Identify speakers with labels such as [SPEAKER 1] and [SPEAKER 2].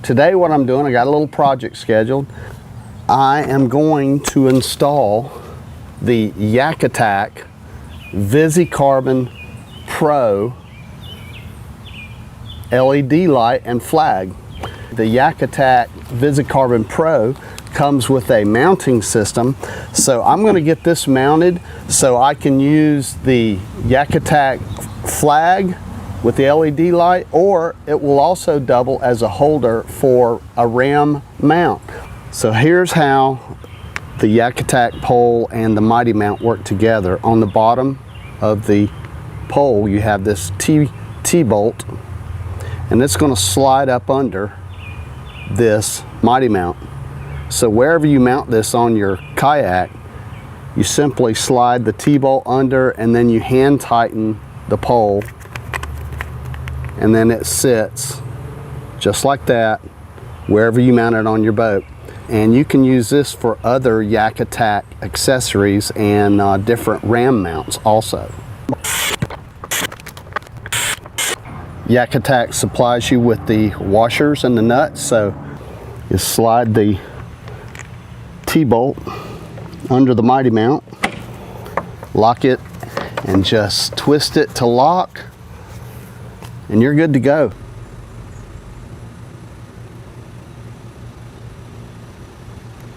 [SPEAKER 1] today what I'm doing, I got a little project scheduled. I am going to install the YakAttack VisiCarbon Pro LED light and flag. The YakAttack VisiCarbon Pro comes with a mounting system, so I'm going to get this mounted so I can use the YakAttack flag with the LED light, or it will also double as a holder for a ram mount. So here's how the YakAttack pole and the Mighty mount work together. On the bottom of the pole you have this T-bolt, and it's going to slide up under this Mighty mount. So wherever you mount this on your kayak, you simply slide the T-bolt under and then you hand tighten the pole, and then it sits just like that wherever you mount it on your boat. And you can use this for other YakAttack accessories and different ram mounts also. YakAttack supplies you with the washers and the nuts, so you slide the T-bolt under the Mighty mount, lock it, and just twist it to lock, and you're good to go.